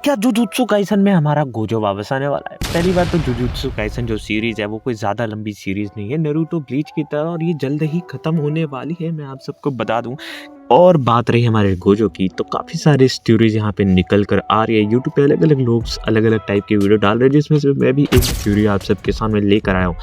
क्या jujutsu Kaisen में हमारा गोजो वापस आने वाला है। पहली बात तो जुजुत्सु काइसन जो सीरीज है वो कोई ज्यादा लंबी सीरीज नहीं है, नारुतो ब्लीच की तरह, और ये जल्द ही खत्म होने वाली है, मैं आप सबको बता दूं। और बात रही हमारे गोजो की, तो काफ़ी सारे स्टोरीज यहाँ पे निकल कर आ रही है। यूट्यूब पे अलग अलग लोग अलग अलग टाइप की वीडियो डाल रहे हैं, जिसमें से मैं भी एक स्टोरी आप सबके सामने लेकर आया हूँ।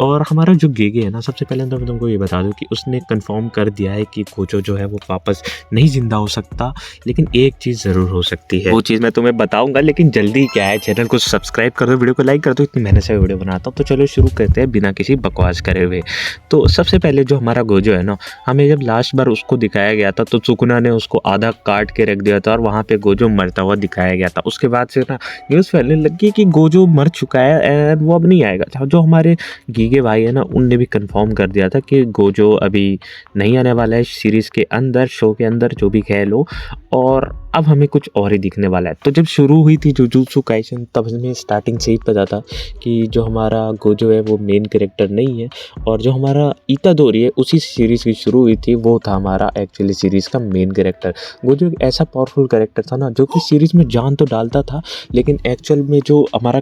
और हमारा जो गेगे है ना, सबसे पहले तो मैं तुमको ये बता दूँ कि उसने कंफर्म कर दिया है कि गोजो जो है वो वापस नहीं जिंदा हो सकता, लेकिन एक चीज़ ज़रूर हो सकती है। वो चीज़ मैं तुम्हें बताऊँगा, लेकिन जल्दी क्या है, चैनल को सब्सक्राइब कर दो, वीडियो को लाइक कर दो। इतनी मेहनत से वीडियो बनाता हूँ, तो चलो शुरू करते हैं बिना किसी बकवास करे हुए। तो सबसे पहले जो हमारा गोजो है ना, हमें जब लास्ट बार उसको दिखाया गया था तो सुकुना ने उसको आधा काट के रख दिया था और वहाँ पे गोजो मरता हुआ दिखाया गया था। उसके बाद से ना न्यूज़ फैलने लगी कि गोजो मर चुका है और वो अब नहीं आएगा। जो हमारे गीगे भाई है ना, उनने भी कंफर्म कर दिया था कि गोजो अभी नहीं आने वाला है सीरीज़ के अंदर, शो के अंदर, जो भी कह लो। और अब हमें कुछ और ही दिखने वाला है। तो जब शुरू हुई थी जुजुत्सु काइसन, तब हमें स्टार्टिंग से ही पता था कि जो हमारा गोजो है वो मेन कैरेक्टर नहीं है, और जो हमारा इतादोरी है उसी सीरीज़ की शुरू हुई थी, वो था हमारा एक्चुअली सीरीज़ का मेन कैरेक्टर। गोजो एक ऐसा पावरफुल कैरेक्टर था ना, जो कि सीरीज़ में जान तो डालता था, लेकिन एक्चुअल में जो हमारा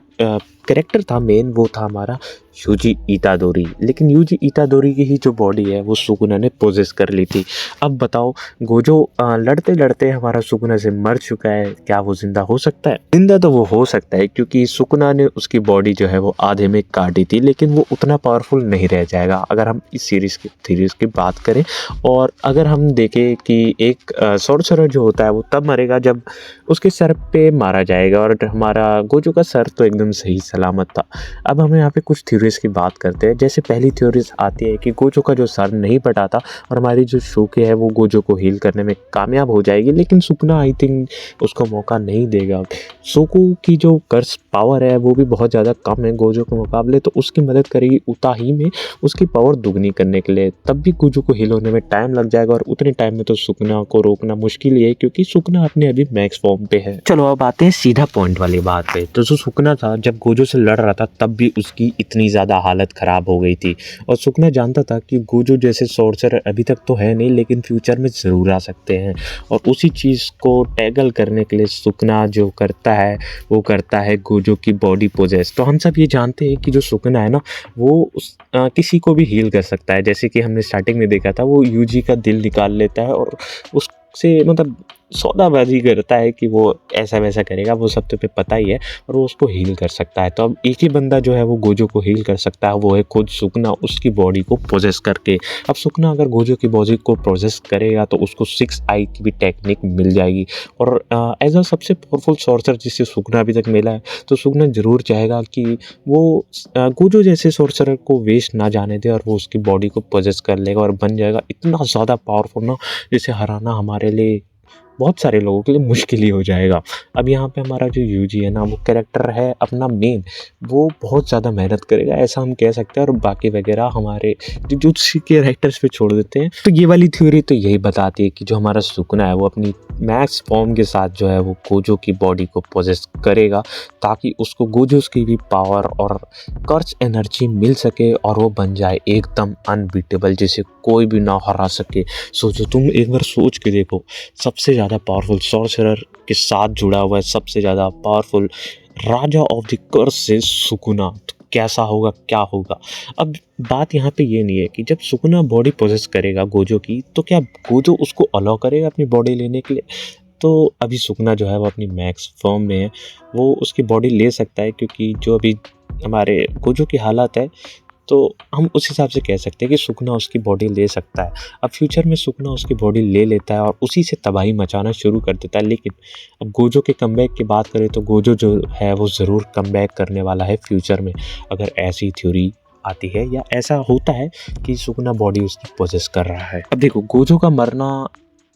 कैरेक्टर था मेन, वो था हमारा यूजी इतादोरी। लेकिन यूजी इतादोरी की ही जो बॉडी है वो सुकुना ने पोजेस कर ली थी। अब बताओ, गोजो लड़ते लड़ते हमारा सुकुना से मर चुका है, क्या वो जिंदा हो सकता है? जिंदा तो वो हो सकता है, क्योंकि सुकुना ने उसकी बॉडी जो है वो आधे में काटी थी, लेकिन वो उतना पावरफुल नहीं रह जाएगा अगर हम इस सीरीज़ की बात करें। और अगर हम देखें कि एक सॉर्सरर जो होता है वो तब मरेगा जब उसके सर पे मारा जाएगा, और हमारा गोजो का सर तो एकदम सही सलामत था। अब हम यहाँ पे कुछ थ्योरीज की बात करते हैं। जैसे पहली थ्योरीज आती है कि गोजो का जो सर नहीं पटाता और हमारी जो शोके है वो गोजो को हील करने में कामयाब हो जाएगी, लेकिन सुकुना आई थिंक उसको मौका नहीं देगा। सोकू की जो कर्स पावर है वो भी बहुत ज़्यादा कम है गोजो के मुकाबले, तो उसकी मदद करेगी उताही में उसकी पावर दुगनी करने के लिए। तब भी गोजो को हील होने में टाइम लग जाएगा, और उतने टाइम में तो सुकुना को रोकना मुश्किल ही है, क्योंकि सुकुना अपने अभी मैक्स फॉर्म पे है। चलो अब आते हैं सीधा पॉइंट वाली बात पे। तो जो सुकुना था जब गोजो से लड़ रहा था, तब भी उसकी इतनी ज़्यादा हालत ख़राब हो गई थी, और सुकुना जानता था कि गोजो जैसे सॉर्सरर अभी तक तो है नहीं, लेकिन फ्यूचर में ज़रूर आ सकते हैं। और उसी चीज़ को टैकल करने के लिए सुकुना जो करता है वो करता है गोजो की बॉडी पोजेस। तो हम सब ये जानते हैं कि जो सुकुना है ना, वो किसी को भी हील कर सकता है। जैसे कि हमने स्टार्टिंग में देखा था, वो यूजी का दिल निकाल लेता है और उससे मतलब सौदाबाजी करता है कि वो ऐसा वैसा करेगा, वो सब तो पे पता ही है, और वो उसको हील कर सकता है। तो अब एक ही बंदा जो है वो गोजो को हील कर सकता है, वो है खुद सुकुना, उसकी बॉडी को पोजेस करके। अब सुकुना अगर गोजो की बॉडी को पोजेस करेगा तो उसको 6 आई की भी टेक्निक मिल जाएगी, और एज अ सबसे पावरफुल सॉर्सर जिससे सुकुना अभी तक मिला है, तो सुकुना जरूर चाहेगा कि वो गोजो जैसे सॉर्सरर को वेस्ट ना जाने दे, और वो उसकी बॉडी को पोजेस कर लेगा और बन जाएगा इतना ज़्यादा पावरफुल ना, जिसे हराना हमारे लिए, बहुत सारे लोगों के लिए मुश्किल ही हो जाएगा। अब यहाँ पे हमारा जो यूजी है ना, वो कैरेक्टर है अपना मेन, वो बहुत ज़्यादा मेहनत करेगा, ऐसा हम कह सकते हैं, और बाकी वगैरह हमारे जो कैरेक्टर्स पे छोड़ देते हैं। तो ये वाली थ्योरी तो यही बताती है कि जो हमारा सुकुना है वो अपनी मैक्स फॉर्म के साथ जो है वो गोजो की बॉडी को पोजेस करेगा, ताकि उसको गोजोस की भी पावर और कर्च एनर्जी मिल सके, और वो बन जाए एकदम अनबीटेबल, जिसे कोई भी ना हरा सके। सोचो, तुम एक बार सोच के देखो, सबसे ज़्यादा पावरफुल सॉर्सरर के साथ जुड़ा हुआ है सबसे ज़्यादा पावरफुल राजा ऑफ द कर्स से सुकुना, तो कैसा होगा, क्या होगा? अब बात यहाँ पे ये नहीं है कि जब सुकुना बॉडी पोजेस करेगा गोजो की, तो क्या गोजो उसको अलाउ करेगा अपनी बॉडी लेने के लिए? तो अभी सुकुना जो है वो अपनी मैक्स फॉर्म में है, वो उसकी बॉडी ले सकता है, क्योंकि जो अभी हमारे गोजो की हालत है, तो हम उस हिसाब से कह सकते हैं कि सुकुना उसकी बॉडी ले सकता है। अब फ्यूचर में सुकुना उसकी बॉडी ले लेता है और उसी से तबाही मचाना शुरू कर देता है। लेकिन अब गोजो के कमबैक की बात करें, तो गोजो जो है वो ज़रूर कमबैक करने वाला है फ्यूचर में, अगर ऐसी थ्योरी आती है या ऐसा होता है कि सुकुना बॉडी उसकी पोजेस कर रहा है। अब देखो, गोजो का मरना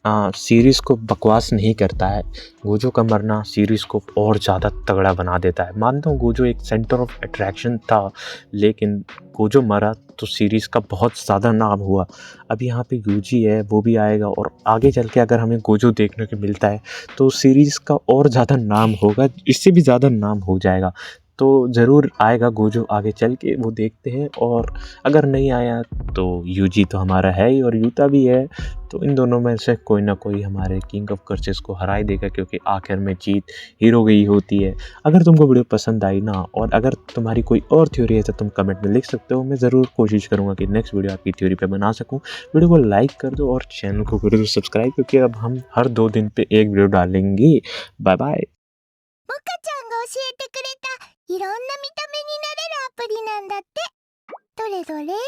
सीरीज़ को बकवास नहीं करता है, गोजो का मरना सीरीज़ को और ज़्यादा तगड़ा बना देता है। मानता हूँ गोजो एक सेंटर ऑफ अट्रैक्शन था, लेकिन गोजो मरा तो सीरीज़ का बहुत ज़्यादा नाम हुआ। अब यहाँ पे यूजी है, वो भी आएगा, और आगे चल के अगर हमें गोजो देखने को मिलता है तो सीरीज़ का और ज़्यादा नाम होगा, इससे भी ज़्यादा नाम हो जाएगा। तो ज़रूर आएगा गोजो आगे चल के, वो देखते हैं। और अगर नहीं आया तो यूजी तो हमारा है ही और यूता भी है, तो इन दोनों में से कोई ना कोई हमारे किंग ऑफ कर्सेस को हरा ही देगा, क्योंकि आखिर में जीत हीरो की ही होती है। अगर तुमको वीडियो पसंद आई ना, और अगर तुम्हारी कोई और थ्योरी है तो तुम कमेंट में लिख सकते हो। मैं ज़रूर कोशिश करूँगा कि नेक्स्ट वीडियो आपकी थ्योरी पे बना सकूँ। वीडियो को लाइक कर दो और चैनल को कर दो सब्सक्राइब, क्योंकि अब हम हर 2 दिन पे एक वीडियो डालेंगे। Bye bye. モカちゃんが教えてくれたいろんな見た目になれるアプリなんだって。どれどれ